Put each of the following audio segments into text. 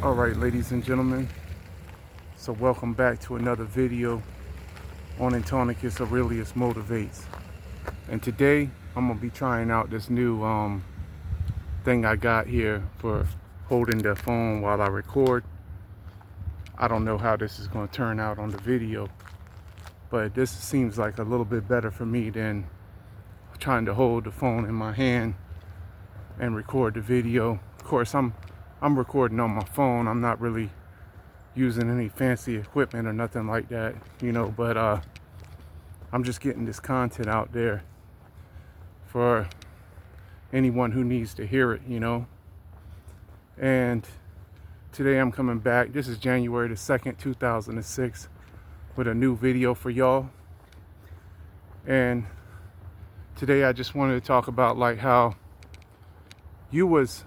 All right, ladies and gentlemen, so welcome back to another video on Antonicus Aurelius Motivates. And today I'm gonna be trying out this new thing I got here for holding the phone while I record. I don't know how this is gonna turn out on the video, but this seems like a little bit better for me than trying to hold the phone in my hand and record the video. Of course, I'm recording on my phone. I'm not really using any fancy equipment or nothing like that, but I'm just getting this content out there for anyone who needs to hear it, And today I'm coming back. This is January the 2nd, 2006, with a new video for y'all. And today I just wanted to talk about like how you was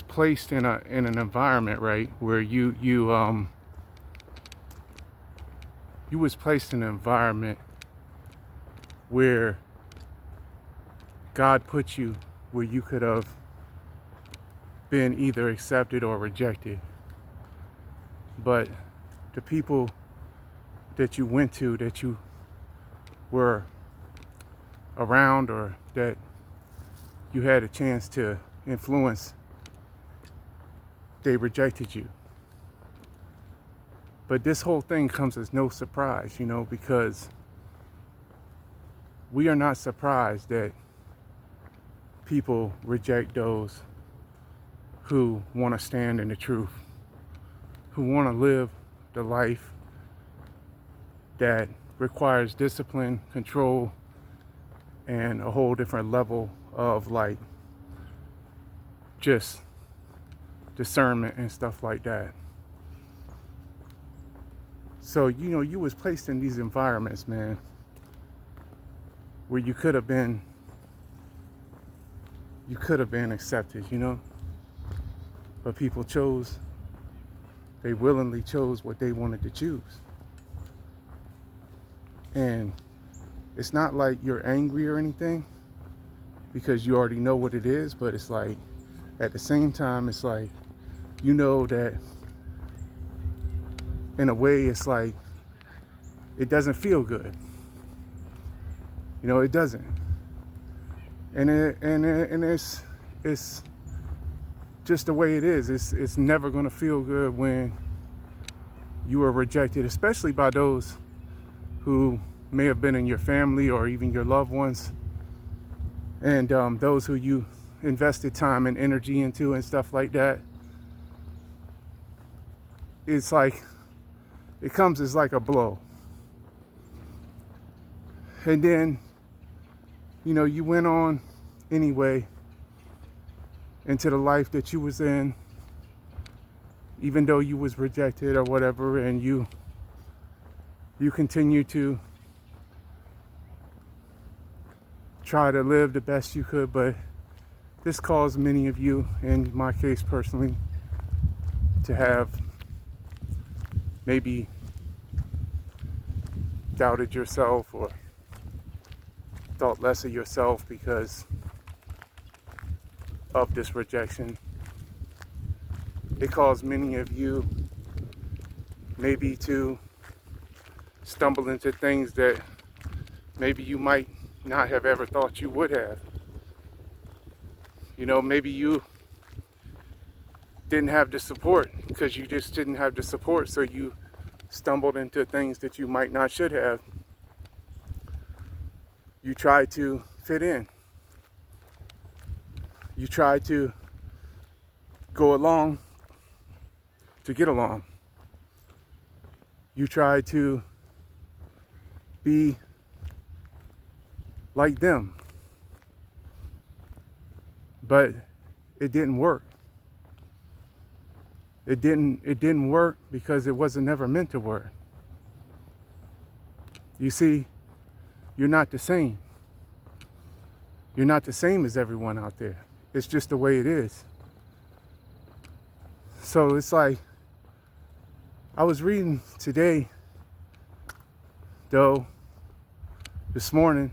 placed in an environment, right, where you was placed in an environment where God put you where you could have been either accepted or rejected. But the people that you went to, that you were around, or that you had a chance to influence, they rejected you. But this whole thing comes as no surprise, because we are not surprised that people reject those who want to stand in the truth, who want to live the life that requires discipline, control, and a whole different level of like just discernment and stuff like that. So, you was placed in these environments, man, where you could have been accepted, but people they willingly chose what they wanted to choose. And it's not like you're angry or anything, because you already know what it is, but it's like, at the same time, it's like, that in a way, it's like, it doesn't feel good. It doesn't. And it's just the way it is. It's never going to feel good when you are rejected, especially by those who may have been in your family or even your loved ones, and those who you invested time and energy into and stuff like that. It's like, it comes as like a blow. And then, you went on anyway into the life that you was in, even though you was rejected or whatever, and you continue to try to live the best you could. But this caused many of you, in my case personally, to have maybe doubted yourself or thought less of yourself because of this rejection. It caused many of you maybe to stumble into things that maybe you might not have ever thought you would have. Maybe you didn't have the support because you just didn't have the support, so you stumbled into things that you might not should have. You tried to fit in. You tried to go along to get along. You tried to be like them. But it didn't work. It didn't work because it wasn't never meant to work. You see, you're not the same. You're not the same as everyone out there. It's just the way it is. So it's like, I was reading today, though, this morning,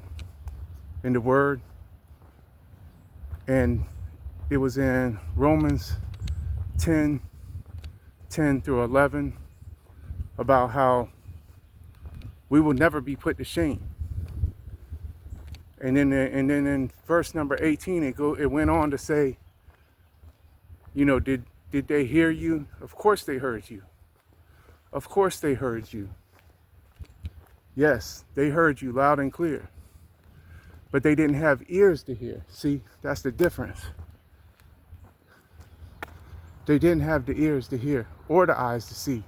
in the Word, and it was in Romans 10, 10 through 11 about how we will never be put to shame. And then in verse number 18, it went on to say, you know, did they hear you? Of course they heard you. Of course they heard you. Yes, they heard you loud and clear. But they didn't have ears to hear. See, that's the difference. They didn't have the ears to hear or the eyes to see,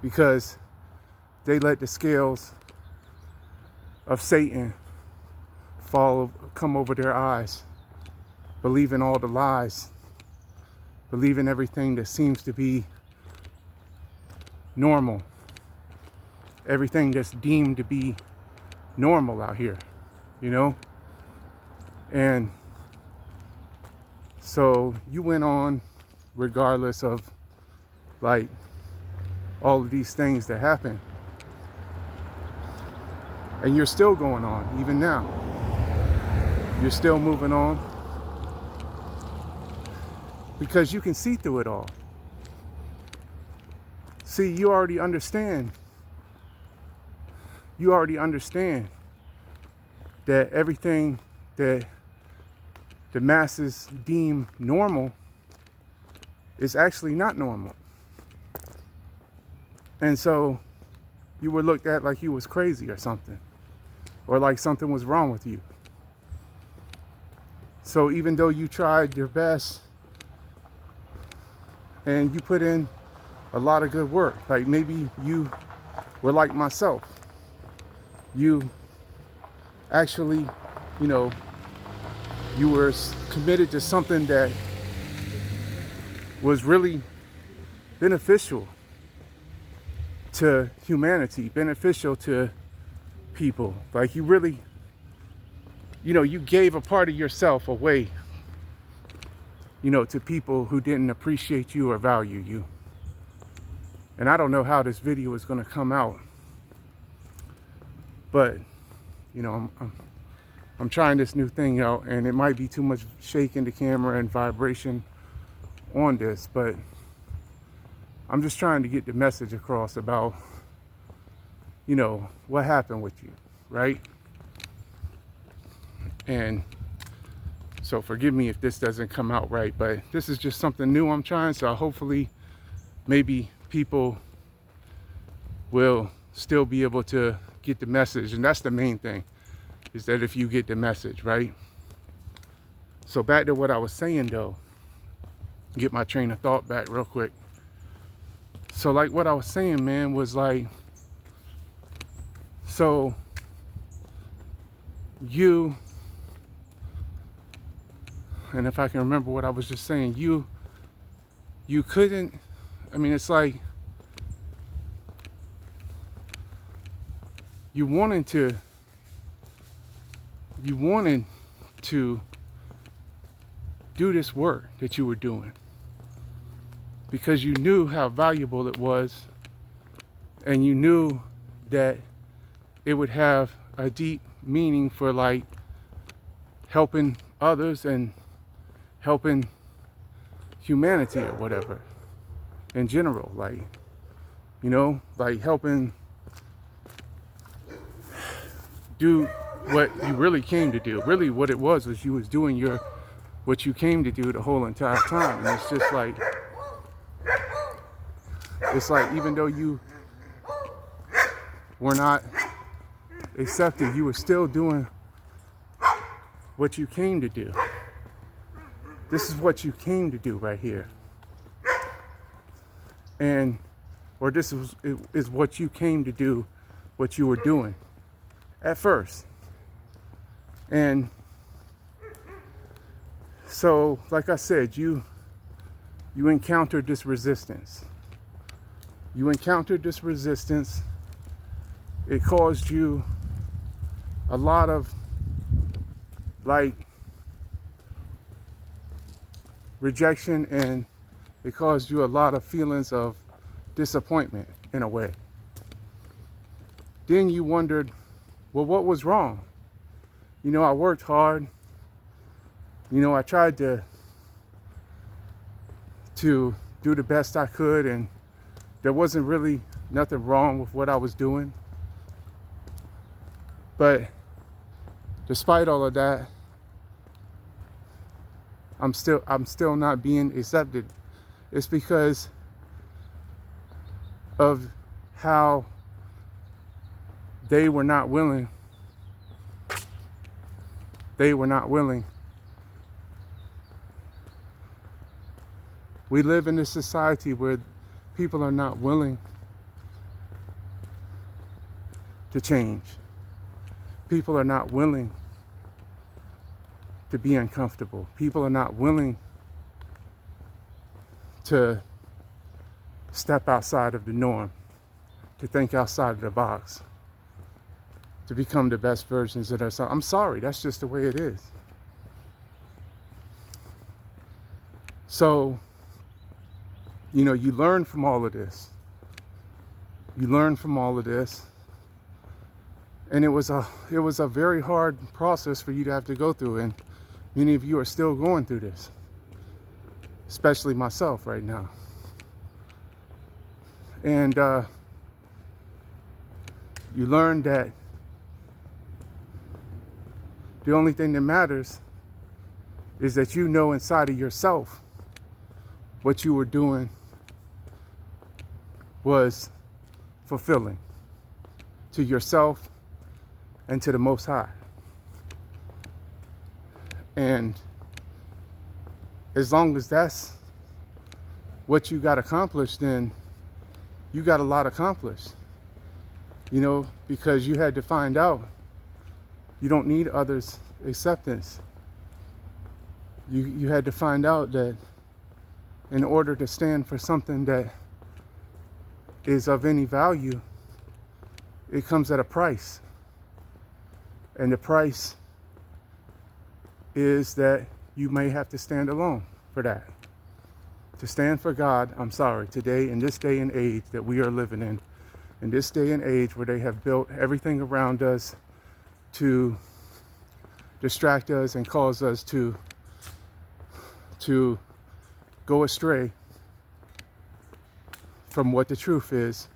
because they let the scales of Satan come over their eyes, believing all the lies, believing everything that seems to be normal, everything that's deemed to be normal out here, you know? And so you went on, regardless of like all of these things that happen, and you're still going on even now. You're still moving on because you can see through it all. See, you already understand. You already understand that everything that the masses deem normal is actually not normal. And so you were looked at like you was crazy or something, or like something was wrong with you. So even though you tried your best and you put in a lot of good work, like maybe you were like myself, you actually, you know, you were committed to something that was really beneficial to humanity, beneficial to people. Like you really, you know, you gave a part of yourself away, you know, to people who didn't appreciate you or value you. And I don't know how this video is going to come out, but, you know, I'm trying this new thing out, and it might be too much shaking the camera and vibration on this, but I'm just trying to get the message across about, you know, what happened with you, right? And so forgive me if this doesn't come out right, but this is just something new I'm trying, so hopefully maybe people will still be able to get the message. And that's the main thing, is that if you get the message, right? So back to what I was saying though, get my train of thought back real quick. So like what I was saying, man, was like, so you, and if I can remember what I was just saying, you couldn't, I mean, it's like you wanted to do this work that you were doing because you knew how valuable it was, and you knew that it would have a deep meaning for like helping others and helping humanity or whatever in general, like, you know, like helping do what you really came to do. Really what it was you was doing what you came to do the whole entire time. And it's just like, it's like even though you were not accepted, you were still doing what you came to do. This is what you came to do right here. And, or this is what you came to do, what you were doing at first. And so, like I said, you encountered this resistance. You encountered this resistance. It caused you a lot of like rejection, and it caused you a lot of feelings of disappointment in a way. Then you wondered, well, what was wrong? You know, I worked hard. You know, I tried to do the best I could, and there wasn't really nothing wrong with what I was doing. But despite all of that, I'm still not being accepted. It's because of how they were not willing. They were not willing. We live in a society where people are not willing to change. People are not willing to be uncomfortable. People are not willing to step outside of the norm, to think outside of the box, to become the best versions of themselves. I'm sorry, that's just the way it is. So, you know, you learn from all of this. You learn from all of this. And it was a very hard process for you to have to go through, and many of you are still going through this, especially myself right now. And you learn that the only thing that matters is that you know inside of yourself what you were doing was fulfilling to yourself and to the Most High. And as long as that's what you got accomplished, then you got a lot accomplished. You know, because you had to find out you don't need others' acceptance. You had to find out that in order to stand for something that is of any value, it comes at a price. And the price is that you may have to stand alone for that. To stand for God, I'm sorry, today, in this day and age that we are living in this day and age where they have built everything around us to distract us and cause us to go astray from what the truth is,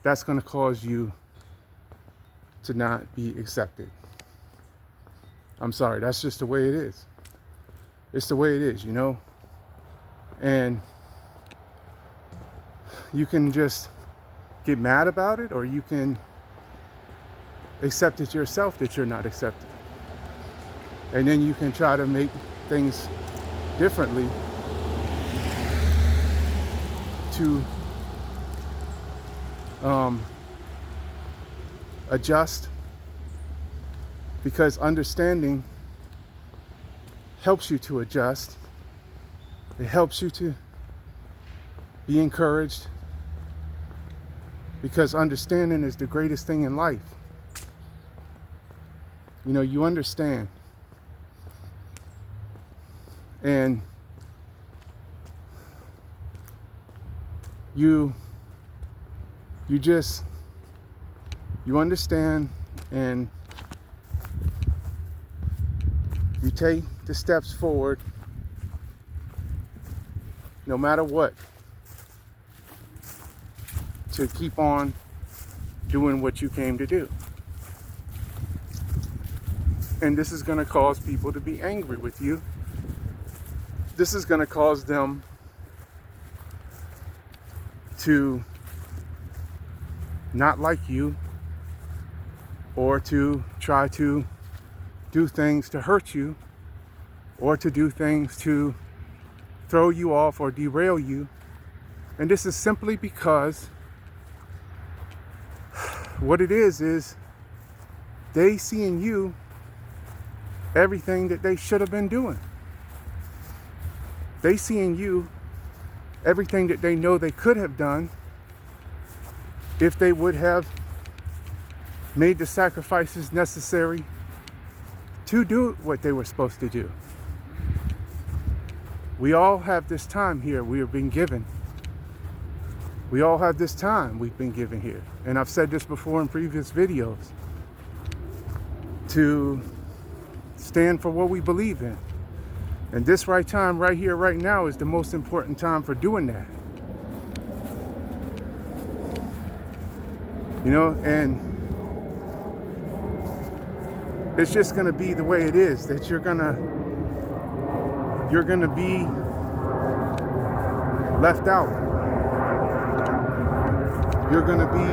that's going to cause you to not be accepted. I'm sorry, that's just the way it is. It's the way it is, you know? And you can just get mad about it, or you can accept it yourself that you're not accepted. And then you can try to make things differently to adjust, because understanding helps you to adjust. It helps you to be encouraged, because understanding is the greatest thing in life. You know, you understand. And you understand, and you take the steps forward no matter what to keep on doing what you came to do. And this is going to cause people to be angry with you. This is going to cause them to not like you, or to try to do things to hurt you, or to do things to throw you off or derail you. And this is simply because what it is they see in you everything that they should have been doing. They see in you everything that they know they could have done if they would have made the sacrifices necessary to do what they were supposed to do. We all have this time here we have been given. We all have this time we've been given here. And I've said this before in previous videos, to stand for what we believe in, And this right time, right here, right now, is the most important time for doing that. You know, and it's just gonna be the way it is, that you're gonna be left out. You're gonna be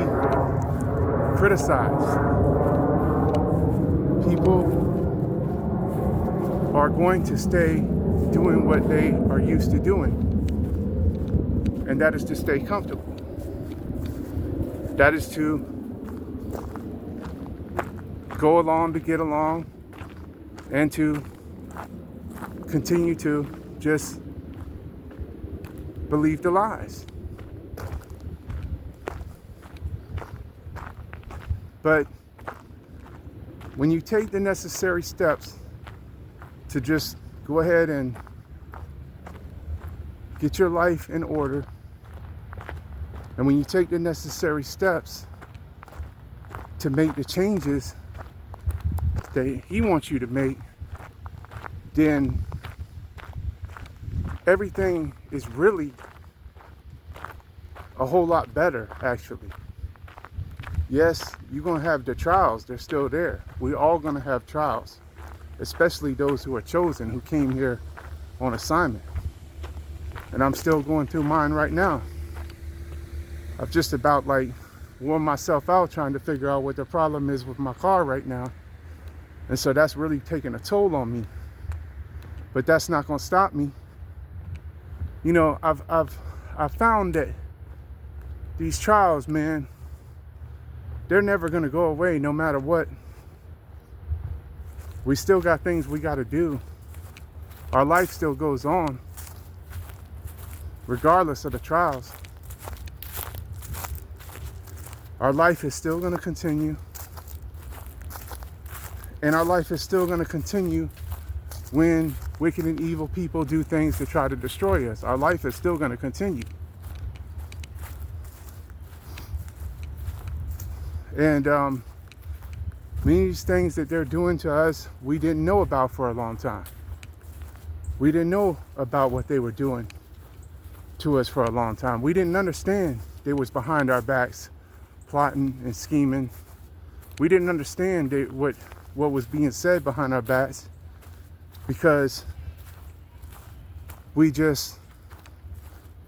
criticized. People are going to stay doing what they are used to doing, and that is to stay comfortable. That is to go along to get along, and to continue to just believe the lies. But when you take the necessary steps to just go ahead and get your life in order, and when you take the necessary steps to make the changes that he wants you to make, then everything is really a whole lot better, actually. Yes, you're going to have the trials. They're still there. We're all going to have trials, especially those who are chosen, who came here on assignment. And I'm still going through mine right now. I've just about worn myself out trying to figure out what the problem is with my car right now. And so that's really taking a toll on me. But that's not going to stop me. You know, I've found that these trials, man, they're never going to go away no matter what. We still got things we got to do. Our life still goes on, regardless of the trials. Our life is still going to continue. And our life is still going to continue when wicked and evil people do things to try to destroy us. Our life is still going to continue. And many of these things that they're doing to us, we didn't know about for a long time. We didn't know about what they were doing to us for a long time. We didn't understand they was behind our backs, plotting and scheming. We didn't understand what was being said behind our backs, because we just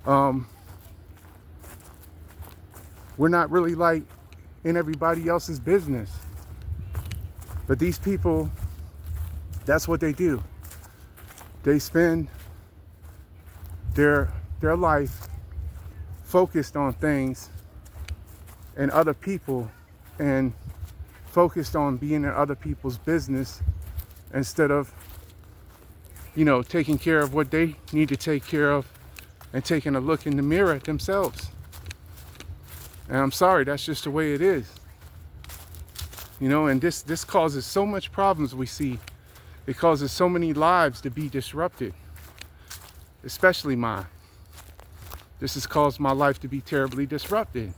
we're not really in everybody else's business. But these people, that's what they do. They spend their life focused on things and other people, and focused on being in other people's business, instead of, taking care of what they need to take care of and taking a look in the mirror at themselves. And I'm sorry, that's just the way it is. And this causes so much problems we see. It causes so many lives to be disrupted, especially mine. This has caused my life to be terribly disrupted,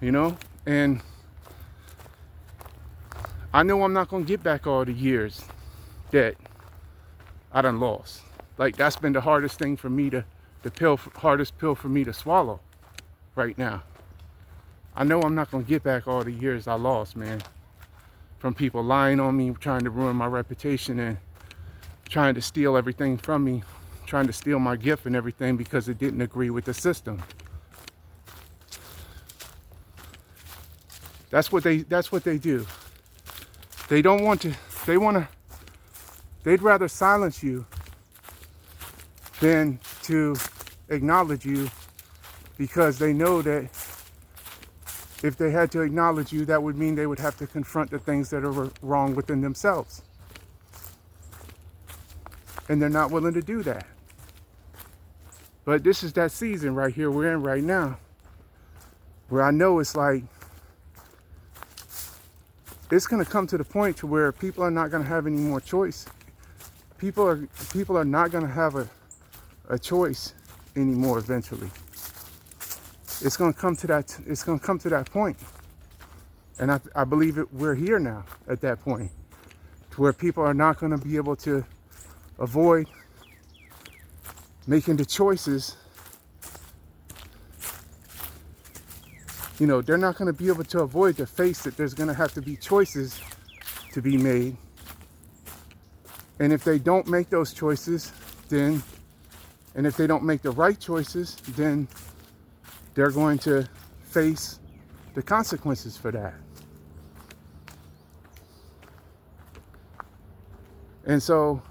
and I know I'm not going to get back all the years that I done lost. That's been the hardest thing for me hardest pill for me to swallow right now. I know I'm not going to get back all the years I lost, man. From people lying on me, trying to ruin my reputation, and trying to steal everything from me, trying to steal my gift and everything because it didn't agree with the system. That's what they do. They'd rather silence you than to acknowledge you, because they know that if they had to acknowledge you, that would mean they would have to confront the things that are wrong within themselves. And they're not willing to do that. But this is that season right here we're in right now, where I know it's it's going to come to the point to where people are not going to have any more choice. People are not going to have a choice anymore eventually. It's going to come to that point. And I believe we're here now at that point, to where people are not going to be able to avoid making the choices, you know, they're not going to be able to avoid the face that there's going to have to be choices to be made. And if they don't make those choices, then, and if they don't make the right choices, then they're going to face the consequences for that. And so,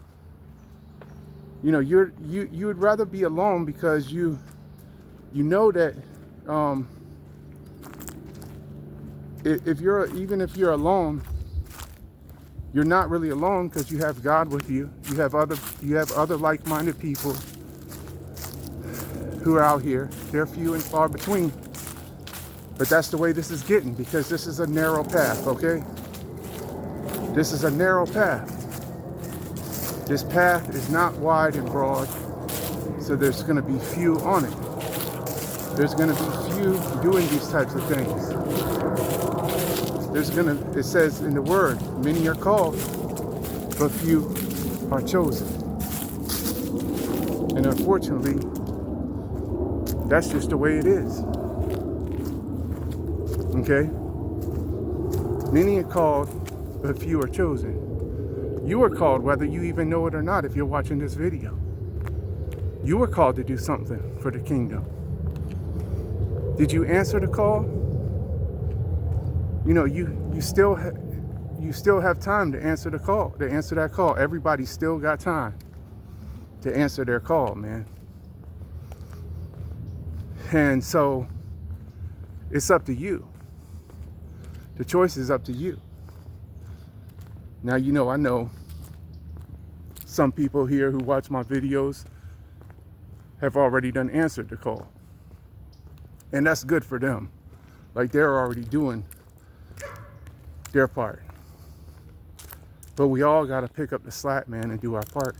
you know, you would rather be alone because you know that even if you're alone, you're not really alone because you have God with you. You have other like-minded people who are out here. They're few and far between. But that's the way this is getting, because this is a narrow path, okay? This is a narrow path. This path is not wide and broad, so there's going to be few on it. There's going to be few doing these types of things. It says in the word, many are called, but few are chosen. And unfortunately, that's just the way it is. Okay? Many are called, but few are chosen. You are called whether you even know it or not if you're watching this video. You were called to do something for the kingdom. Did you answer the call? You know, you still have time to answer the call, to answer that call. Everybody still got time to answer their call, man. And so it's up to you. The choice is up to you. Now, you know, I know some people here who watch my videos have already done answered the call. And that's good for them. Like, they're already doing their part. But we all got to pick up the slack, man, and do our part.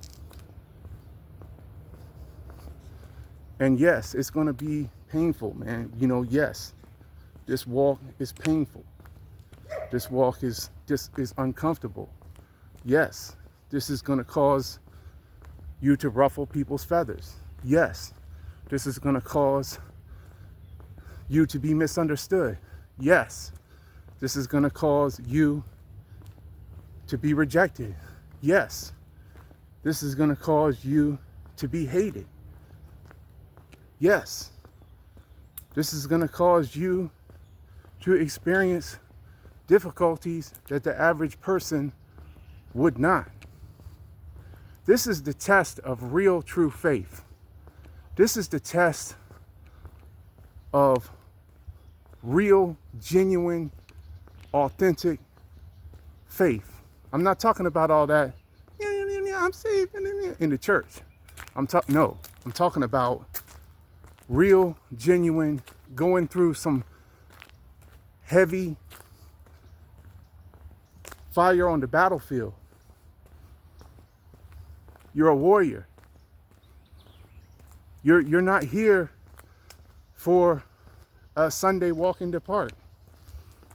And yes, it's going to be painful, man. You know, yes, this walk is painful. This walk is uncomfortable. Yes, this is going to cause you to ruffle people's feathers. Yes, this is going to cause you to be misunderstood. Yes, this is going to cause you to be rejected. Yes, this is going to cause you to be hated. Yes, this is going to cause you to experience difficulties that the average person would not. This is the test of real, true faith. This is the test of real, genuine, authentic faith. I'm not talking about all that, I'm saved in the church. I'm talking about real, genuine, going through some heavy fire on the battlefield. You're a warrior. You're not here for a Sunday walk in the park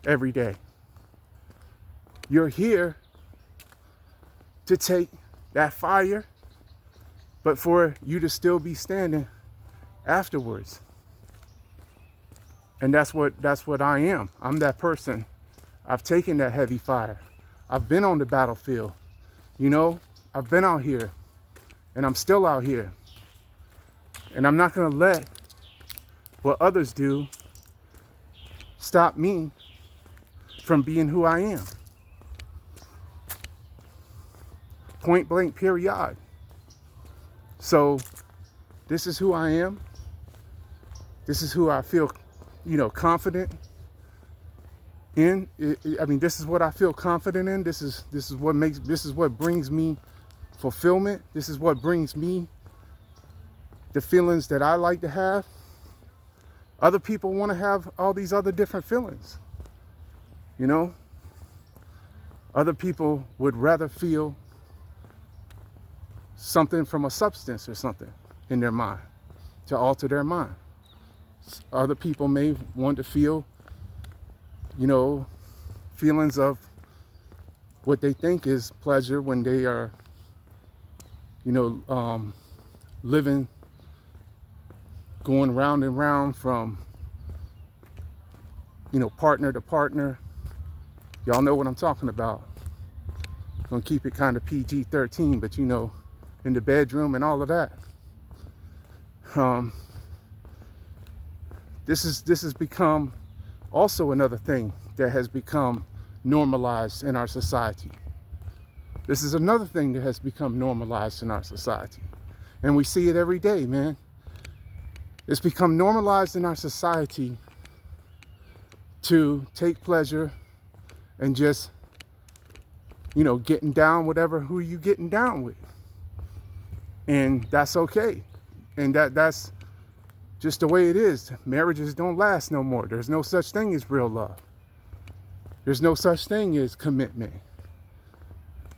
every day. You're here to take that fire, but for you to still be standing afterwards. And that's what I am. I'm that person. I've taken that heavy fire. I've been on the battlefield. You know, I've been out here, and I'm still out here. And I'm not going to let what others do stop me from being who I am. Point blank, period. So this is who I am. This is who I feel, you know, confident in. This is what I feel confident in. This is what brings me fulfillment. This is what brings me the feelings that I like to have. Other people want to have all these other different feelings. You know? Other people would rather feel something from a substance or something in their mind to alter their mind. Other people may want to feel, you know, feelings of what they think is pleasure when they are, you know, living, going round and round from, you know, partner to partner. Y'all know what I'm talking about. Gonna keep it kind of PG-13, but you know, in the bedroom and all of that. This has become also another thing that has become normalized in our society. This is another thing that has become normalized in our society. And we see it every day, man. It's become normalized in our society to take pleasure and just, you know, getting down who you getting down with. And that's okay. And that's just the way it is. Marriages don't last no more. There's no such thing as real love. There's no such thing as commitment.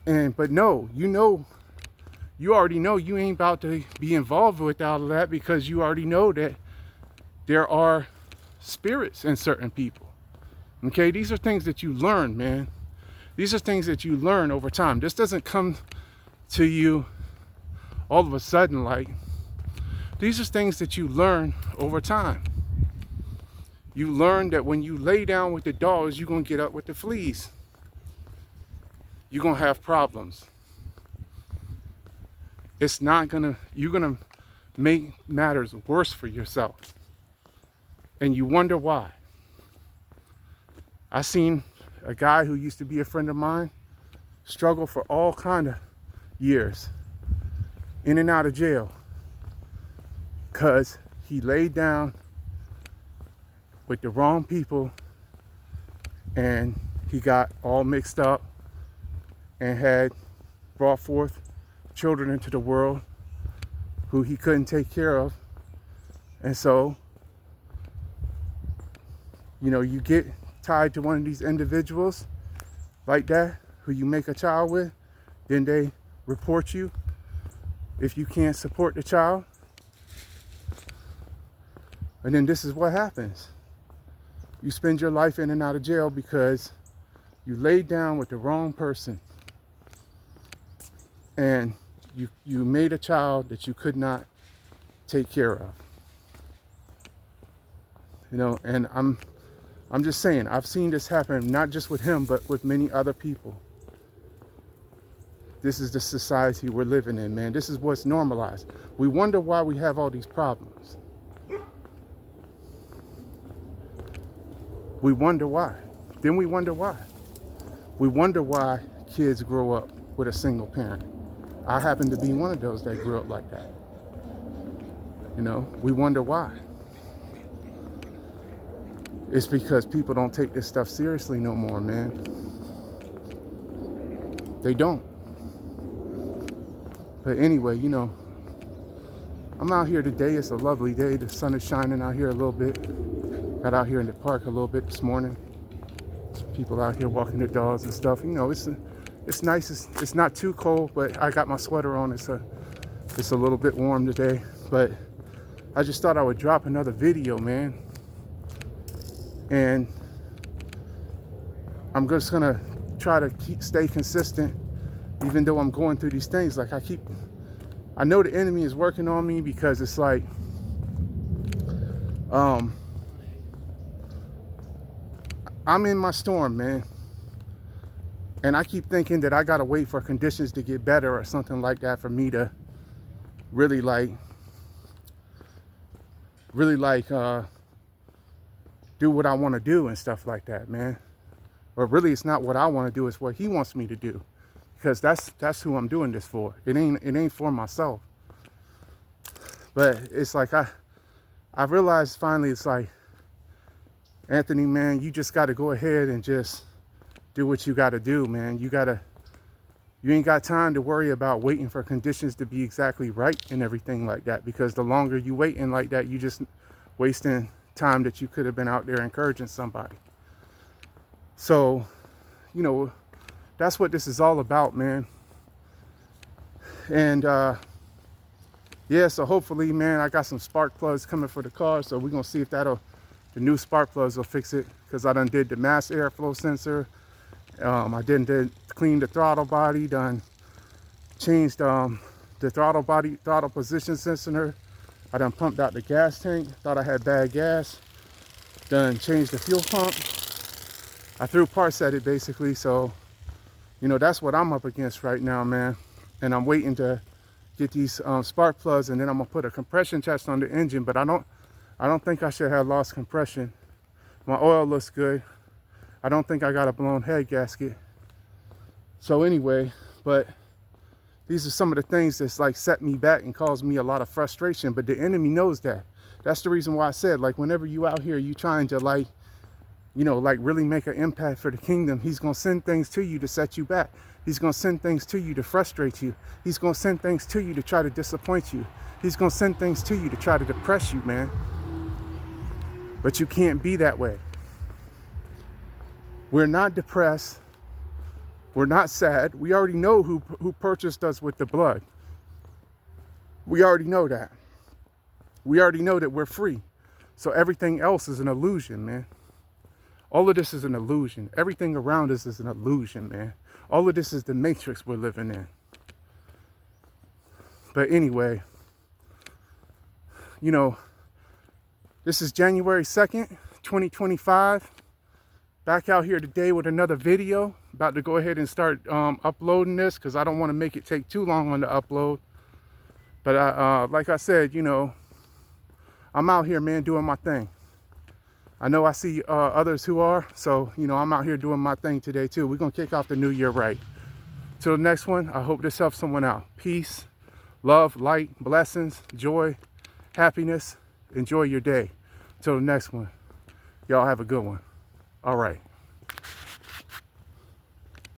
But no, you already know you ain't about to be involved with all of that, because you already know that there are spirits in certain people. Okay, these are things that you learn, man. These are things that you learn over time. This doesn't come to you all of a sudden. Like, these are things that you learn over time. You learn that when you lay down with the dogs, you're gonna get up with the fleas. You're gonna have problems. You're gonna make matters worse for yourself. And you wonder why. I seen a guy who used to be a friend of mine struggle for all kind of years, in and out of jail, because he laid down with the wrong people and he got all mixed up and had brought forth children into the world who he couldn't take care of. And so, you know, you get tied to one of these individuals like that, who you make a child with, then they report you if you can't support the child. And then this is what happens. You spend your life in and out of jail because you laid down with the wrong person. And you made a child that you could not take care of. You know, and I'm just saying, I've seen this happen, not just with him, but with many other people. This is the society we're living in, man. This is what's normalized. We wonder why we have all these problems. We wonder why. Then we wonder why. We wonder why kids grow up with a single parent. I happen to be one of those that grew up like that. You know, we wonder why. It's because people don't take this stuff seriously no more, man. They don't. But anyway, you know, I'm out here today. It's a lovely day. The sun is shining out here a little bit. Got out here in the park a little bit this morning. People out here walking their dogs and stuff. You know, it's nice. It's not too cold, but I got my sweater on. It's a little bit warm today. But I just thought I would drop another video, man. And I'm just gonna try to stay consistent, even though I'm going through these things. Like I know the enemy is working on me, because it's like, I'm in my storm, man. And I keep thinking that I gotta wait for conditions to get better or something like that for me to really do what I want to do and stuff like that, man. Or really, it's not what I want to do, it's what he wants me to do, because that's who I'm doing this for. It ain't for myself. But it's like I realized finally, it's like, Anthony, man, you just got to go ahead and just do what you got to do, man. You ain't got time to worry about waiting for conditions to be exactly right and everything like that, because the longer you waiting like that, you just wasting time that you could have been out there encouraging somebody. So, you know, that's what this is all about, man. And yeah, so hopefully, man, I got some spark plugs coming for the car, so we're gonna see if the new spark plugs will fix it, because I done did the mass airflow sensor. I did clean the throttle body, done changed the throttle position sensor. I done pumped out the gas tank. Thought I had bad gas. Done changed the fuel pump. I threw parts at it basically. So, you know, that's what I'm up against right now, man. And I'm waiting to get these spark plugs, and then I'm gonna put a compression test on the engine. But I don't think I should have lost compression. My oil looks good. I don't think I got a blown head gasket. So anyway, but these are some of the things that's like set me back and caused me a lot of frustration. But the enemy knows that. That's the reason why I said, like, whenever you out here, you trying to, like, you know, like really make an impact for the kingdom, he's gonna send things to you to set you back. He's gonna send things to you to frustrate you. He's gonna send things to you to try to disappoint you. He's gonna send things to you to try to depress you, man. But you can't be that way. We're not depressed. We're not sad. We already know who purchased us with the blood. We already know that. We already know that we're free. So everything else is an illusion, man. All of this is an illusion. Everything around us is an illusion, man. All of this is the matrix we're living in. But anyway, you know, this is January 2nd, 2025. Back out here today with another video. About to go ahead and start uploading this because I don't want to make it take too long on the upload. But like I said, you know, I'm out here, man, doing my thing. I know I see others who are, so, you know, I'm out here doing my thing today too. We're going to kick off the new year right. Till the next one, I hope this helps someone out. Peace, love, light, blessings, joy, happiness. Enjoy your day. Till the next one, y'all have a good one. All right.